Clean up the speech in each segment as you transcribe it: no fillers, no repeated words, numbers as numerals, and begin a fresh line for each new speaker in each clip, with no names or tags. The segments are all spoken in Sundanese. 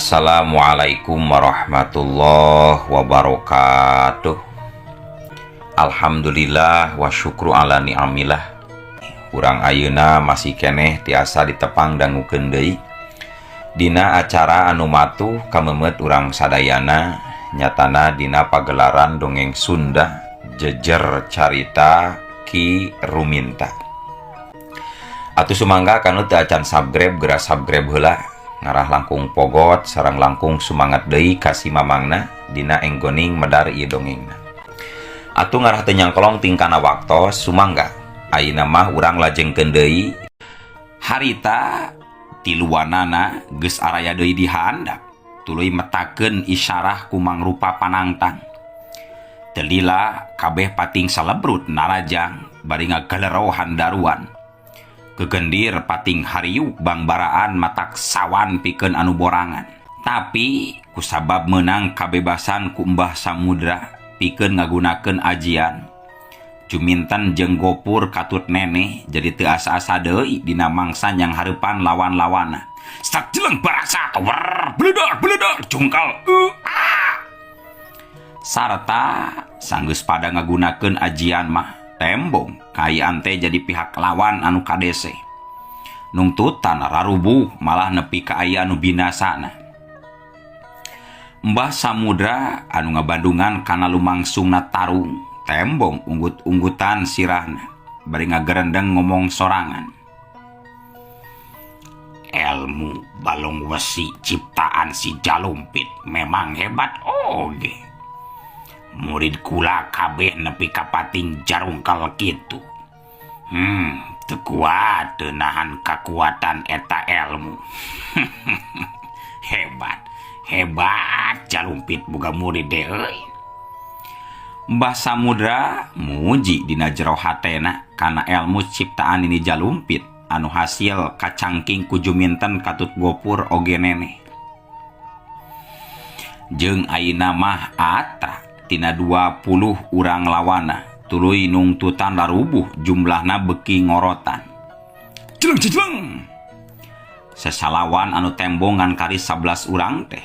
Assalamualaikum warahmatullahi wabarakatuh. Alhamdulillah wa syukru ala ni'amillah. Urang ayeuna masih keneh tiasa ditepang dangukeun deui dina acara anu matuh kamemet urang sadayana, nyatana dina pagelaran dongeng Sunda jejer carita Ki Ruminta. Atuh sumangga kanu teu acan subscribe geura subscribe heula. Ngarah langkung pogot sareng langkung sumangat deui ka si mamangna dina enggoning medar ieu dongengna. Atuh ngarah teu nyangkolong tingkana waktos sumangga ayeuna mah urang lajengkeun deui harita tiluanana geus araya deui di handap tuluy metakeun isyarah ku mangrupa panangtang. Teu lila kabeh pating salebrut narajang bari ngagalero handaruan. Kegendir pating hariuk bangbaraan matak sawan pikeun anu borangan. Tapi kusabab menang kabebasan ku Mbah Samudra pikeun ngagunakeun ajian, Juminten jeung Gopur katut neneh jadi teu asa-asa deui dina mangsa yang hareupan lawan-lawana. Sak jeleng barasa wer bledor jungkal sarta sanggeus pada ngagunakeun ajian mah tembong kayaan teh jadi pihak lawan anu kadese. Nungtutan rarubuh malah nepi ka aya anu binasana. Mbah Samudra anu ngabandungan kana lumangsungna tarung tembong unggut-unggutan sirahna bari ngagerendeng ngomong sorangan. Ilmu balung wesi ciptaan si Jalumpit memang hebat oge. Murid kula kabeh nepi ka pating jarungkal kitu. Teu kuat teu nahan kakuatan eta ilmu. Hebat Jalumpit boga murid deui. Mbah Samudra muji dina jero hatena kana ilmu ciptaan ini Jalumpit anu hasil kacangking ku Juminten katut Gopur oge neneh. Jeung ayeuna mah atra tina 20 urang lawana tuluy nungtutan larubuh jumlahna beki ngorotan. Jeleng sesalawan anu tembongan kari 11 urang teh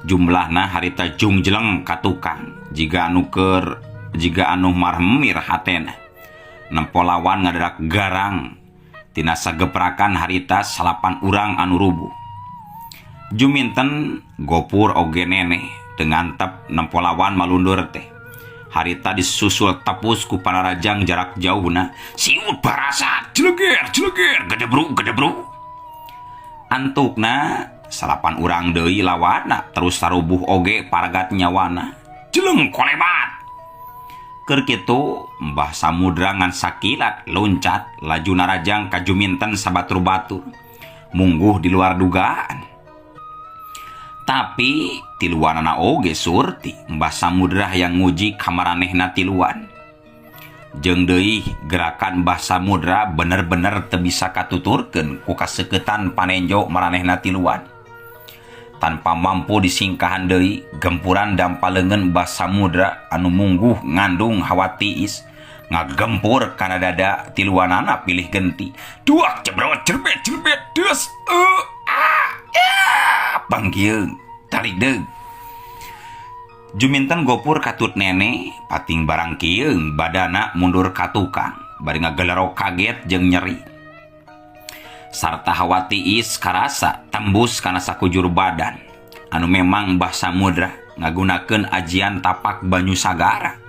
jumlahna harita jungjeleng ka tukang jiga anu marmir hatena nempo lawan ngadarak garang tina sageprakan harita 8 urang anu rubuh. Juminten Gopur oge neneh dengan tep nempo lawan malundur teh harita disusul tepus ku panarajang jarak jauhna siut barasa jeleger gedebru antukna 8 urang deui lawana terus sarubuh oge paragat nyawana jeleng kolebat. Keur kitu Mbah Samudra ngan sakilat loncat laju narajang ka Juminten sabatur-batur mungguh di luar dugaan. Tapi tiluanana oge surti Mbah Samudra yang nguji kamaranehna tiluan. Jeung deui gerakan Mbah Samudra bener-bener teu bisa katuturkeun ku kaseuketan panenjo maranehna tiluan. Tanpa mampu disingkahan deui gempuran dampaleungeun Mbah Samudra anu mungguh ngandung hawa tiis ngagempur kana dada tiluanana pilih genti. Duak cebrot cerbet deus panggieung tarideg. Juminten Gopur katut neneh pating barang kieung badana mundur ka tukang bari ngagelero kaget jeung nyeri. Sarta hawa tiis karasa tembus kana sakujur badan anu memang Mbah Samudra ngagunakeun ajian tapak banyu sagara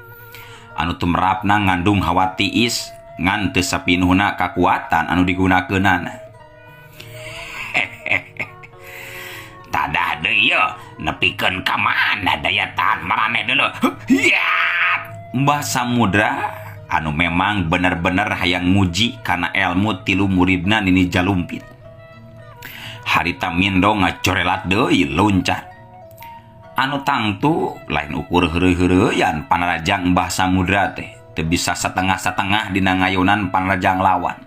anu tumrapna ngandung hawa tiis ngan teu sapinuhna kakuatan anu digunakeunana. Tadah deui nepikeun ka mana daya tahan maraneh deuleu. Mbah Samudra anu memang bener-bener hayang nguji kana ilmu tilu muridna nini Jalumpit. Harita mindo ngacorelat deui loncat. Anu tangtu lain ukur heureuy-heureuyan panarajang Mbah Samudra teh teu bisa satengah-satengah dina ngayunan panarajang lawan.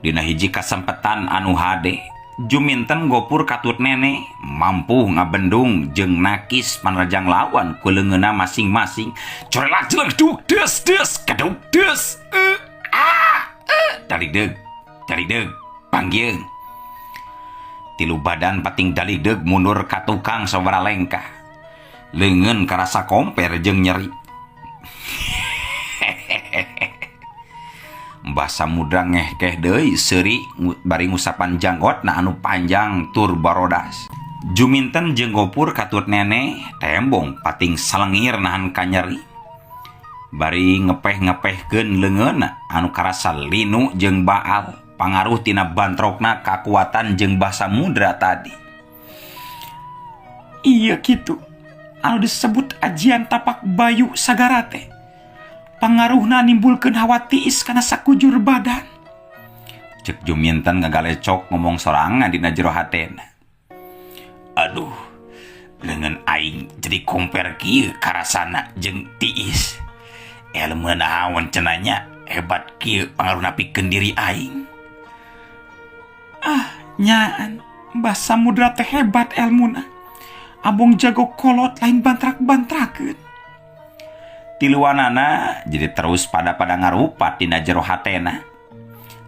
Dina hiji kasempetan anu hade Juminten Gopur katut neneh mampu ngabendung jeung nakis panrajang lawan ku leungeunna masing-masing. Corelat jeleng duk des keduk des tarideg panggieung. tilu badan pating dalideg mundur ka tukang sabara lengkah. Leungeun karasa komper jeung nyeri. Mbah Samudra ngehkeh deui seuri bari ngusapan janggotna anu panjang tur barodas. Juminten jeung Gopur katut nene tembong pating salengir nahan ka nyeri. Bari ngepeh-ngepehkeun leungeunna anu karasa linu jeung baal. Pangaruh tina bantrokna kakuatan jeung Mbah Samudra tadi. Iya gitu. Anu disebut ajian tapak bayu sagara teh. Pangaruhna nimbulkeun hawa tiis kana sakujur badan. Cek Juminten ngagalecok ngomong sorangan dina jero hatena. Aduh, leungeun aing jadi komper kieu karasana jeung tiis. Elmu naon cenanya hebat kieu pangaruhna pikeun diri aing. Nyaan, Mbah Samudra teh hebat elmuna. Abong jago kolot lain bantrak-bantrakeun. Tiluanana jadi terus pada ngarupat dina jero hatena.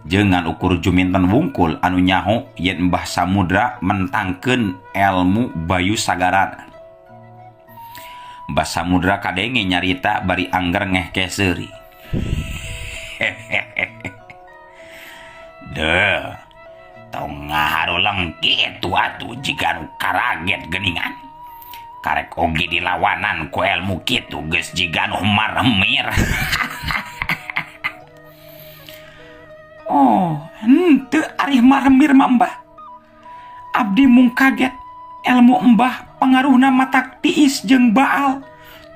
Jeung ukur Juminten wungkul anu nyaho yen Mbah Samudra mentangkeun elmu bayu sagarana. Mbah Samudra kadenge nyarita bari angger ngehke seuri. Deuh. Tong ngaharulang kitu atuh jika anu karaget geningan. Karek oge dilawanan ku elmu kitu geus jiga anu maremir. Oh, henteu ari maremir mah Mbah. Abdi mung kaget elmu Mbah pangaruhna matak tiis jeung baal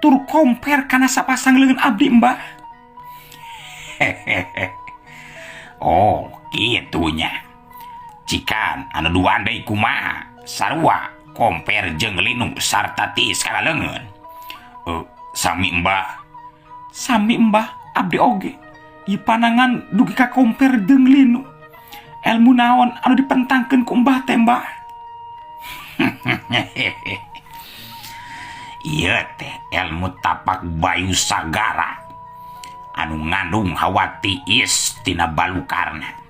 tur komper kana sapasang leungeun abdi Mbah. Oh, kitunya. Cikan anu duaan deui kumaha sarua komper jeung linu sarta tiis kana leungeun. Sami Mbah abdi oge. Ieu panangan dugi ka komper jeung linu. Elmu naon anu dipentangkeun ku Mbah teh Mbah? Ieu teh elmu tapak bayu sagara anu ngandung hawa tiis tina balukarna.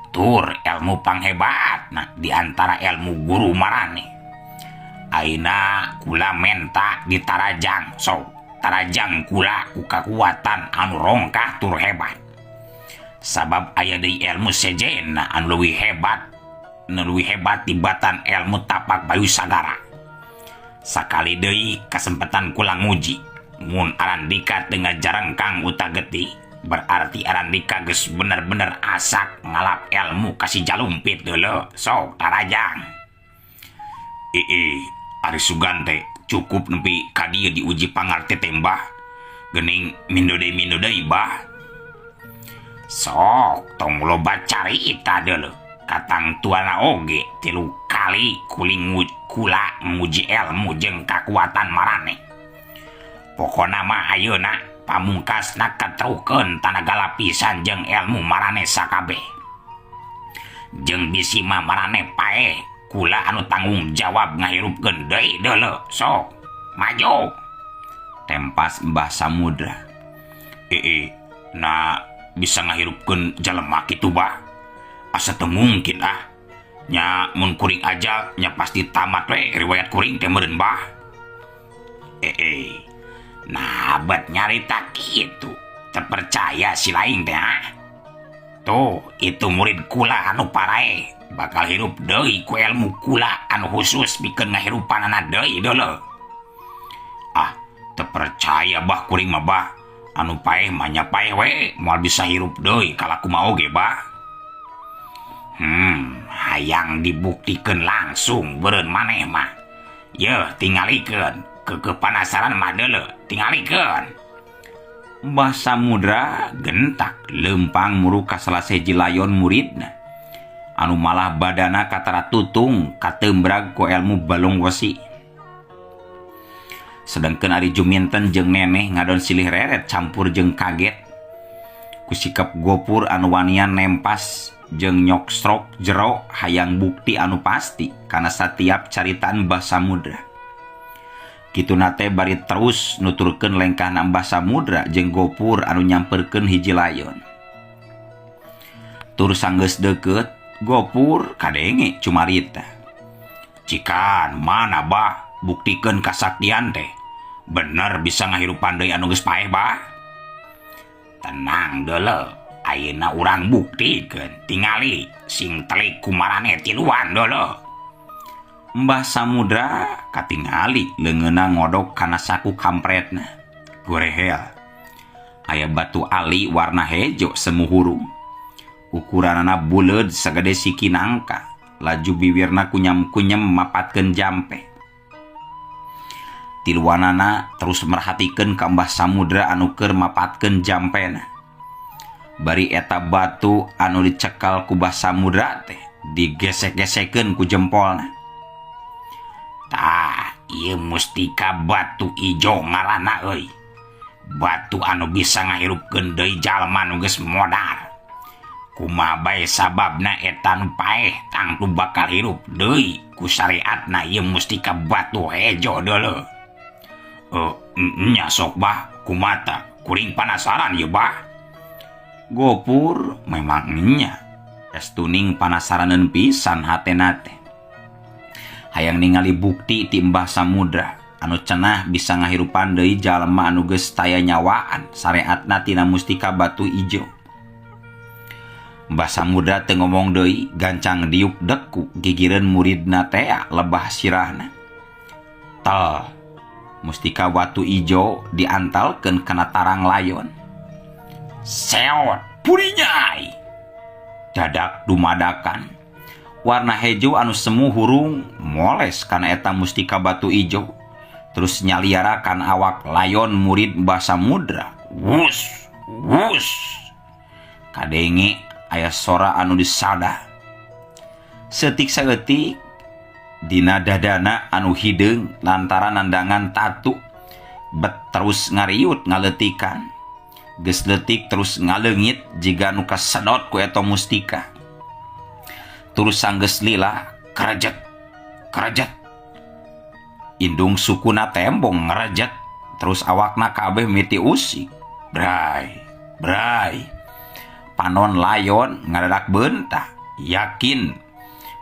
Tur ilmu panghebat nah diantara ilmu guru marane. Aina kula menta ditarajang tarajang kula ku kakuatan anu rongkah tur hebat. Sabab aya deui ilmu sejenna anu leuwih hebat tibatan ilmu tapak bayu sagara. Sakali deui kasempatan kula nguji mun Arandika teu ngajarengkang uta getih. Berarti Arandika geus bener-bener asak ngalap ilmu kasih jalumpit deuleu sok tarajang. Ari Sugante cukup nepi ka dieu diuji pangarti teh Mbah. Geuning mindo deui Mbah. Sok tong loba carita deuleu. Katang tuana oge 3 kali kuling kula nguji ilmu jeung kakuatan marane. Pokona mah ayeuna pamungkasna katrukeun tanaga lapisan jeung ilmu marane sakabeh. Jeung bisi mah marane pae kula anu tanggung jawab ngahirupkeun deui deuleu. Sok maju. Tempas Mbah Samudra. Na bisa ngahirupkeun jalema kitu Bah? Asa teu mungkin Nya mun kuring aja nya pasti tamat we riwayat kuring teh meureun Bah. Nah, bet nyarita gitu. Terpercaya si laing teh Tuh, itu murid kula anu parae bakal hirup deui ku ilmu kula anu khusus pikeun ngahirupanana deui deuleu. Terpercaya Bah kuring mah Bah. Anu paeh mah nya paeh we moal bisa hirup deui kalaku mah oge Bah. Hayang dibuktikeun langsung beureun maneh mah. Yeuh tingalikeun. Kepanasaran mah deuleu tingalikeun. Mbah Samudra gentak lempang muru ka salah seji layon muridna anu malah badana katara tutung katembrag ku ilmu balung wesi. Sedengkeun ari Juminten jeung Neneh ngadon silih reret campur jeung kaget ku sikap Gopur anu wanian nempas jeung nyoksrok jero hayang bukti anu pasti kana satiap caritaan Mbah Samudra. Kitu nate bari terus nuturkeun lengkahna Mbah Samudra jeung Gopur anu nyamperkeun hiji layon. Tur sanggeus deukeut Gopur kadenge cumarita. Cikan mana bah buktikeun kasaktian teh. Bener bisa ngahirupan deui anu geus paeh bah. Tenang deuleu, ayeuna urang buktikeun tingali sing telik kumarane tiluan deuleu. Mbah Samudra katingali leungeunna ngodog kana saku kampretna. Gorehel. Aya batu ali warna hejo semu hurung. Ukuranana buleud sagede siki nangka, laju bibirna kunyam-kunyam mapatkeun jampe. Tiluanana terus merhatikeun ka Mbah Samudra anu keur mapatkeun jampena. Bari eta batu anu dicekal ku Mbah Samudra teh digesek-gesekeun ku jempolna. Tah, ieu mustika batu ijo ngaranna euy. Batu anu bisa ngahirupkeun deui jalma nu geus modar. Kumaha bae sababna eta nu paeh tangtu bakal hirup deui ku syariatna ieu mustika batu hejo deuleu. Nya sok bah kumata kuring panasaran ieu bah. Gopur memang nya estuning panasaraneun pisan hatena teh. Hayang ningali bukti ti Mbah Samudra anu cenah bisa ngahirupan deui jalma anu geus taya nyawaan syariatna tina mustika batu ijo. Mbah Samudra teu ngomong deui, gancang diuk deku gigireun muridna teh lebah sirahna. Tah, mustika batu ijo diantalkeun kana tarang layon. Seot, purinyai. Dadak dumadakan. Warna hejo anu semu hurung moles kana eta mustika batu ijo. Terus nyaliarakan awak layon murid Mbah Samudra. Wus, wus. Kadenge aya sora anu disada. Setik saeutik dina dadana anu hideung lantaran nandangan tatu bet terus ngariut ngaleutikan. Geus leutik terus ngaleungit jiga nu kasedot ku eta mustika. Terus sanggeus lila karajet karajet. Indung sukuna tembong ngarajet terus awakna kabeh miti usik. Brai brai. Panon layon ngadadak beunta, yakin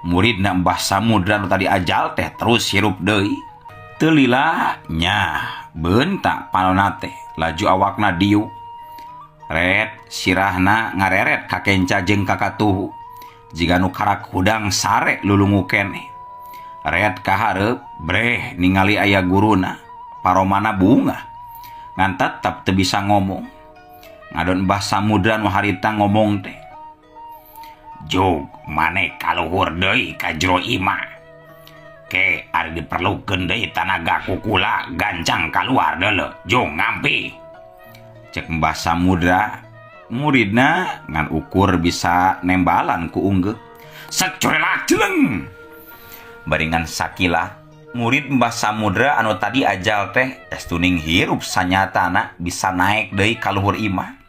muridna Mbah Samudra nu tadi ajal teh terus hirup deui. Teu lila nya beunta panonna teh, laju awakna diuk. Red sirahna ngareret ka kenca jeung ka katuhu. Jiga nu karak hudang sare lulungu keneh. Red ka hareup breh ningali aya guruna, paromana bunga. Ngan tetep teu bisa ngomong. Ngadon Mbah Samudra nu harita ngomong teh. Jog mane kaluhur deui ka jero imah. Ke ari diperlukeun deui tanaga kukula gancang kaluar deuleu. Jog ngampi. Cek Mbah Samudra, muridna ngan ukur bisa nembalan ku unggeuh. Sacorelak jeleng. Baringan sakilat murid Mbah Samudra anu tadi ajal teh estuning hirup sanyatana bisa naik deui ka luhur imah.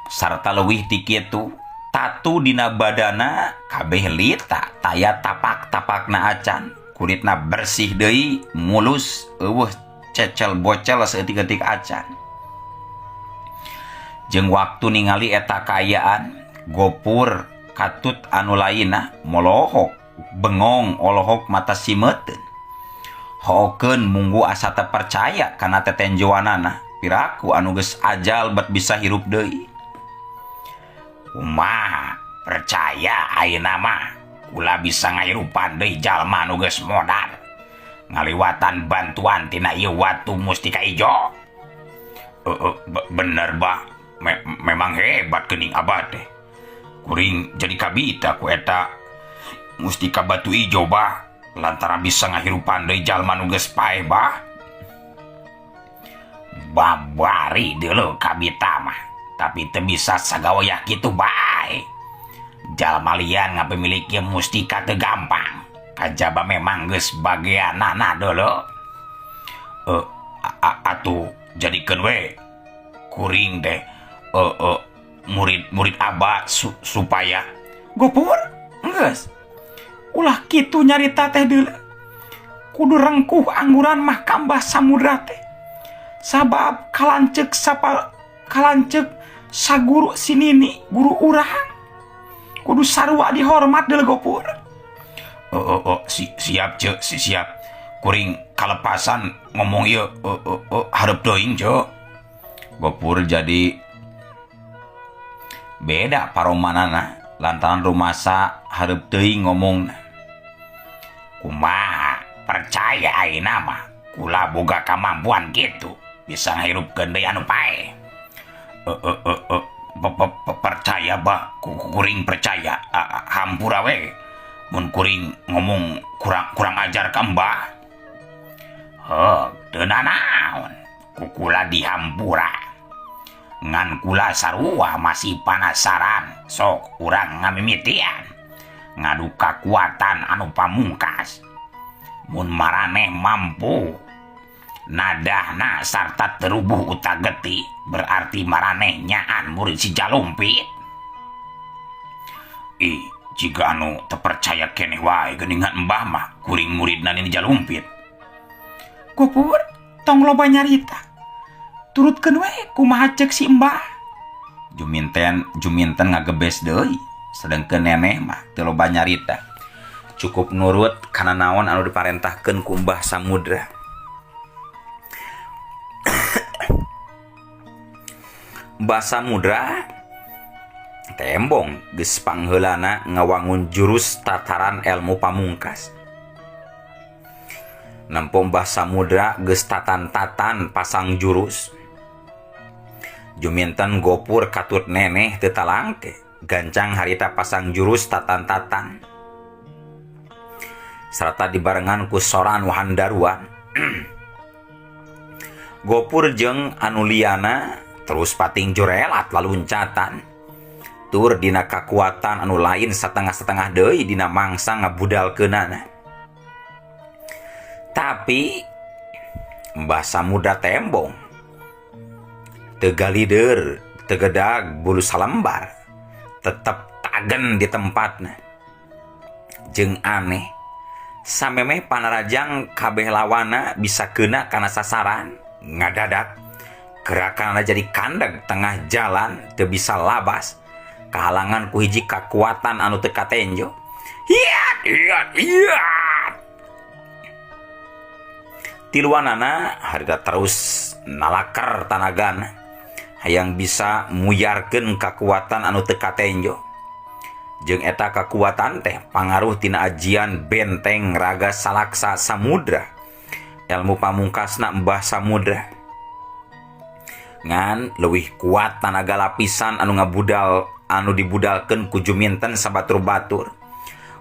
Sarta leuwih ti kitu, tatu dina badana kabeh lita taya tapak-tapakna acan. Kulitna bersih deui, mulus, eueuh cecel bocel saeutik-eutik acan. Jeung waktu ningali eta kaayaan, Gopur katut anu lainna molohok, bengong olohok mata simeuteun. Hookeun munggu asa teu percaya kana tetenjoanana, piraku anu geus ajal bet bisa hirup deui. Kumaha percaya ayeuna mah kula bisa ngahirupan deui jalma anu geus modar ngaliwatan bantuan tina ieu watu mustika ijo. Bener bah, memang hebat geuning abah teh. Kuring jadi kabita ku eta mustika batu ijo bah, lantaran bisa ngahirupan deui jalma nu geus paeh bah. Babari deuleu kabita mah, tapi teu bisa sagaweah kitu bae. Jalma lian ngapemiliki mustika teu gampang. Kajaba memang geus bageanana deuleu. Atuh jadikeun we kuring teh murid abah supaya Gopur geus. Ulah kitu nyarita teh deuleu. Kudu rengkuh angguran mah ka Mbah Samudra teh. Sabab kalancek saguru sinini guru urang. kudu sarua dihormat deul Gopur. Siap ce, siap. Kuring kalepasan ngomong ieu hareup teuing ce. Gopur jadi beda paromanana lantaran rumasa hareup teuing ngomongna. Kumaha percaya ayeuna mah kula boga kamampuan gitu bisa ngahirupkeun deui anu pae. Percaya bah, kuring percaya. Hampura we mun kuring ngomong kurang ajar ka Mbah. Teu naon kukula dihampura ngan kula sarua masih penasaran sok urang ngamimitian ngadu kakuatan anu pamungkas. Mun maraneh mampu nadahna sarta terubuh uta geti berarti maraneh nyaan murid si Jalumpit. Jika anu tepercaya keneh wae geuningan Mbah mah kuring muridna ni Jalumpit. Gopur tong loba nyarita turutkeun we kumaha ceuk si Mbah. Juminten ngagebes deui sedengkeun neneh mah teu loba nyarita, cukup nurut kana naon anu diparentahkeun ku Mbah Samudra. Mbah Samudra tembong geus pangheulana ngawangun jurus tataran ilmu pamungkas. Nampo Mbah Samudra geus tatan-tatan pasang jurus. Juminten Gopur katut neneh teu talangke gancang harita pasang jurus tatan-tatan. Serta dibarengan ku soran wahandaruan. Gopur jeung anu liana terus pating jurelat laluncatan. Tur dina kakuatan anu lain satengah-setengah deui dina mangsa ngabudalkeunana. Tapi Mbah Samudra tembong teu galideur, teu gedag bulu salembar, tetep tagen di tempatna. Jeung aneh samemeh panarajang kabeh lawana bisa keuna kana sasaran, ngadadak gerakanna jadi kandeg tengah jalan teu bisa labas kahalangan ku hiji kakuatan anu teu katenjo. Hiat. Tiluanana harga terus nalaker tanagana hayang bisa muyarkeun kakuatan anu teu katenjo. Jeung eta kakuatan teh pangaruh tina ajian benteng raga salaksa samudra, ilmu pamungkasna Mbah Samudra. Ngan leuwih kuat tanaga lapisan anu dibudalkeun ku Juminten sabatur-batur.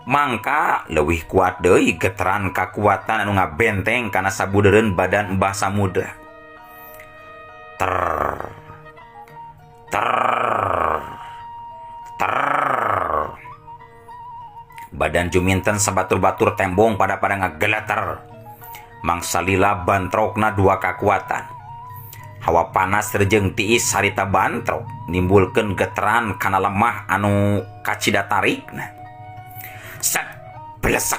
Mangka leuwih kuat deui geteran kakuatan anu ngabenteng kana sabudeureun badan Mbah Samudra. Badan Juminten sabatur-batur tembong pada ngageleter. Mangsalila bantrokna dua kakuatan. Hawa panas rejeng tiis harita bantrok nimbulkeun geteran kana lemah anu kacida tarikna. Set belesak.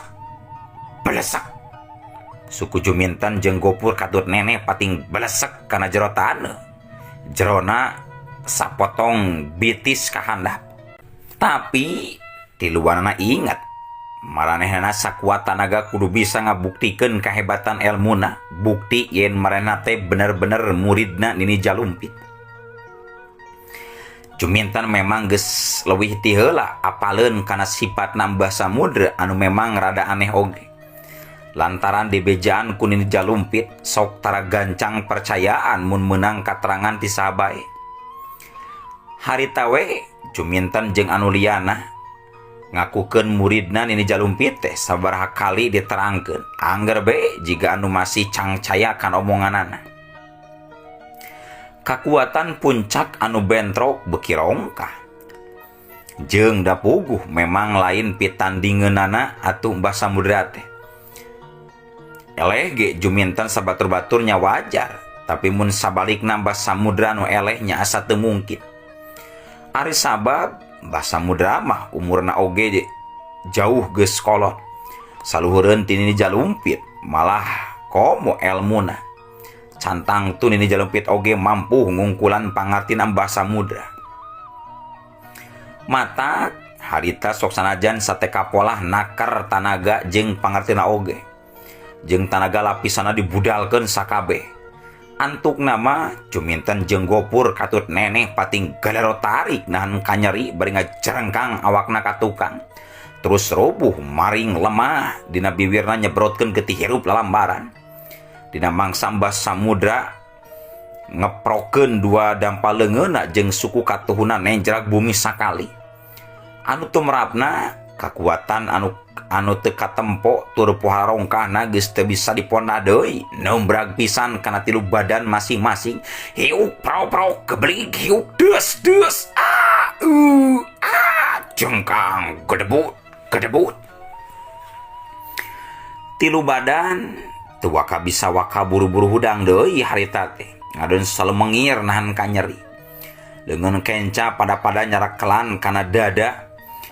Suku Juminten jeung Gopur katut neneh pating belesek kana jero taneuh. Jerona sapotong bitis kahandap. Tapi tiluanana inget maranehna sakuat tanaga kudu bisa ngabuktikeun kahebatan elmuna, bukti yen maranehna teh bener-bener muridna Nini Jalumpit. Juminten memang geus leuwih ti heula apaleun kana sifatna Mbah Samudra anu memang rada aneh oge. Lantaran dibejaan ku Nini Jalumpit sok tara gancang percayaan mun meunang katerangan ti sahabae. Harita we Juminten jeung anu liana ngakukeun muridna Nini Jalumpit teh sabaraha kali diterangkeun angger be jiga anu masih cangcaya kan omonganana. Kakuatan puncak anu bentrok beuki rongkah. Jeung da puguh memang lain pitandingeunana atuh Mbah Samudra teh. Eleh ge Juminten sabatur-baturnya wajar, tapi mun sabalikna Mbah Samudra anu eleh nya asa teu mungkin. Ari sabab Mbah Samudra mah umurna oge jauh geus kolot. Saluhureun ti Nini Jalumpit malah komo elmuna. Cantang tu Nini Jalumpit oge mampu ngungkulan pangartina Mbah Samudra. Mata harita sok sanajan sateka polah nakar tanaga jeung pangartina oge jeung tanaga lapisana dibudalkeun sakabeh. Antuk nama Juminten jeung Gopur katut neneh pating galero tarik nahan kanyeri bari ngacerengkang awakna ka tukang. Terus robuh maring lemah dina bibirna nyebrotkeun getih hirup lalambaran. Dina mangsa Mbah Samudra ngeprokeun dua dampaleungeunna jeung suku katuhunan nenjrak bumi sakali. Anu tumrapna kakuatan anu teu katempo tur pohara rongkahna geus teu bisa diponda deui. Nombrag pisan kana tilu badan masing-masing. Hiuk prau-prau kebelig hiuk deus jengkang gedebut. Tilu badan teu waka bisa waka buru-buru hudang deui harita teh. Ngadeun salemengir nahan kanyeri. Leungeun kenca pada-pada nyarakelan kana dada.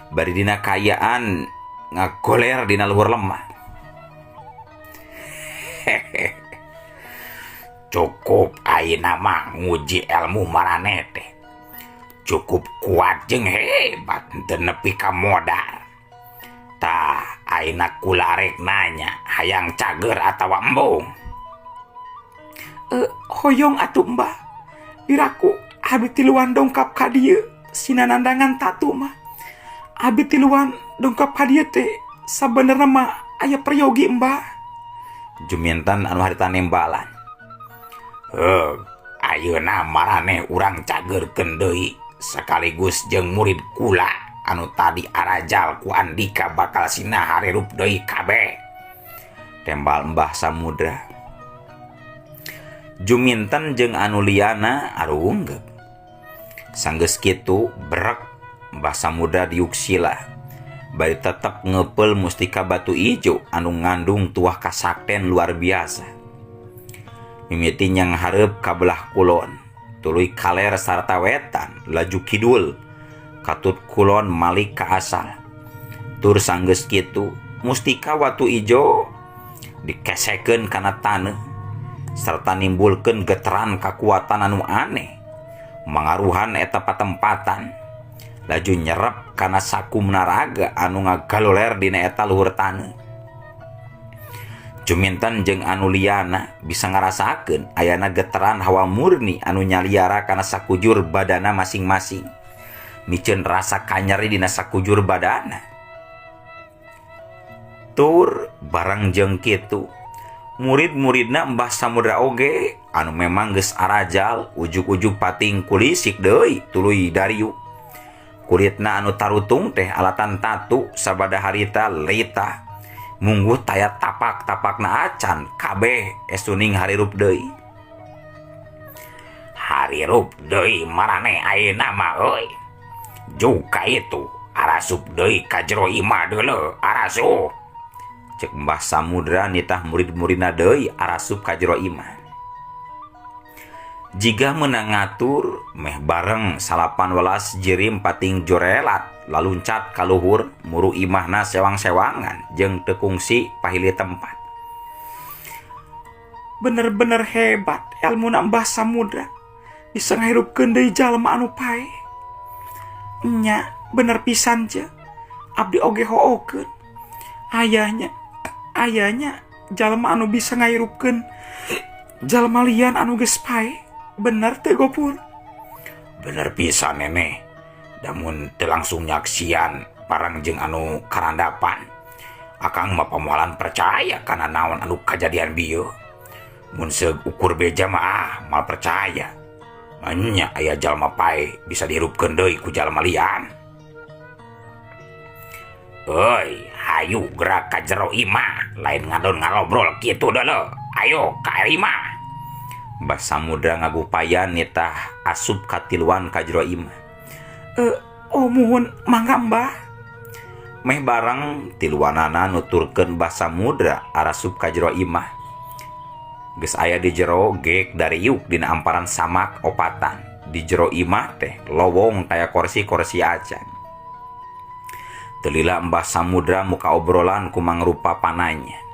Bari dina kayaan ngagoler dina luhur lemah. Cukup ayeuna mah nguji ilmu maraneh teh. Cukup kuat jeung hebat teu nepi ka modal. Tah ayeuna kula rek nanya, hayang cager atawa embung? Hoyong atuh Mbah. Biraku abi tiluan dongkap ka dieu sinanandangan tatu mah. Abi tiluan dongkap ka dieu teh sabenerna mah aya peryogi Mbah. Juminten anu harita nembalan. Ayeuna maraneh urang cagerkeun deui sekaligus jeung murid kula anu tadi arajal ku Andika bakal sinah harerup deui kabeh. Tembal Mbah Samudra. Juminten jeung anu liana arunggep. Sanggeus kitu brek Mbah Samudra diuksila. Bari tetep ngeupel mustika batu ijo anu ngandung tuah kasakten luar biasa. Mimiti nyang hareup ka belah kulon, tuluy kaler sarta wetan laju kidul katut kulon malik ka asal. Tur sanggeus kitu mustika watu ijo dikesekeun kana taneuh serta nimbulkeun geteran kakuatan anu aneh mangaruhan eta patempatan. Laju nyerep kana saku menaraga anu ngagaloler dina eta luhur taneuh. Juminten jeung anu liana bisa ngarasakeun ayana geteran hawa murni anu nyaliara kana sakujur badana masing-masing. Mikeun rasa kanyeri dina sakujur badana. Tur barang jeung kitu murid-muridna Mbah Samudra oge anu memang geus arajal ujug-ujug pating kulisik deui tuluy dariu. Kuritna anu tarutung teh alatan tatu sabada harita lita mungguh tayat tapak-tapakna acan kabeh esuning harirup deui. Harirup deui maraneh ayeuna mah euy. Juga itu arasup deui ka jero imah deuleu arasup. Cek Mbah Samudra nitah murid-muridna deui arasup ka jero imah. Jiga menang ngatur meh bareng 18 jirim pating jorelat laluncat ka luhur muru imahna sewang-sewangan jeung teu kungsi pahili tempat. Bener-bener hebat elmuna Mbah Samudra bisa ngahirupkeun deui jalma anu pae. Nya bener pisan je abdi oge hookeun ayanya jalma anu bisa ngahirupkeun jalma lian anu geus pae. Bener teh Gopur? Bener pisan neneh. Damun teu langsung nyaksian parang jeung anu karandapan. Akang mah pamoalan percaya kana naon anu kajadian bieu. Mun seug ukur beja mah mal percaya. Nya aya jalma pae bisa dirupkeun deui ku jalma lian. Euy, hayu gerak ka jero imah, lain ngadon ngalobrol kitu deuleu. Ayo ka imah. Mbah Samudra ngagupayan nitah asup katiluan ka jero imah. Muhun mangga Mbah. Meh bareng tiluanana nuturkeun Mbah Samudra arasup ka jero imah. Geus aya di jero gek dari yuk dina amparan samak opatan. Di jero imah teh lowong taya kursi-kursi acan. Teu lila Mbah Samudra muka obrolan ku mangrupa pananya.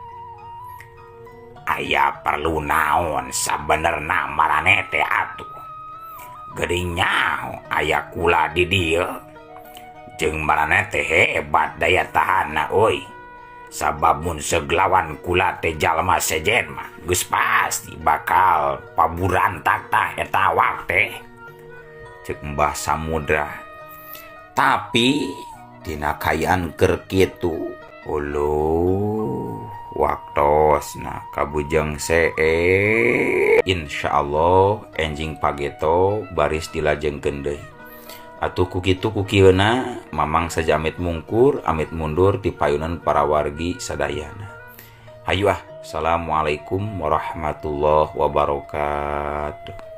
Aya perlu naon sabenerna maraneh teh atuh. Geuning nyaho aya kula di dieu.
Jeung marana teh hebat daya tahanna euy. Sabab mun seglawan kula teh jalma sejen mah geus pasti bakal paburantak tah eta awak teh. Ceuk Mbah Samudra. Tapi dina kayaan keur kitu, uluh waktosna kabujeng see. Insyaallah enjing pageto baris dilajengkeun deui. Atuh kukitu kukieuna mamang saja amit mungkur amit mundur ti payunan para wargi sadayana. Hayu Assalamualaikum warahmatullahi wabarakatuh.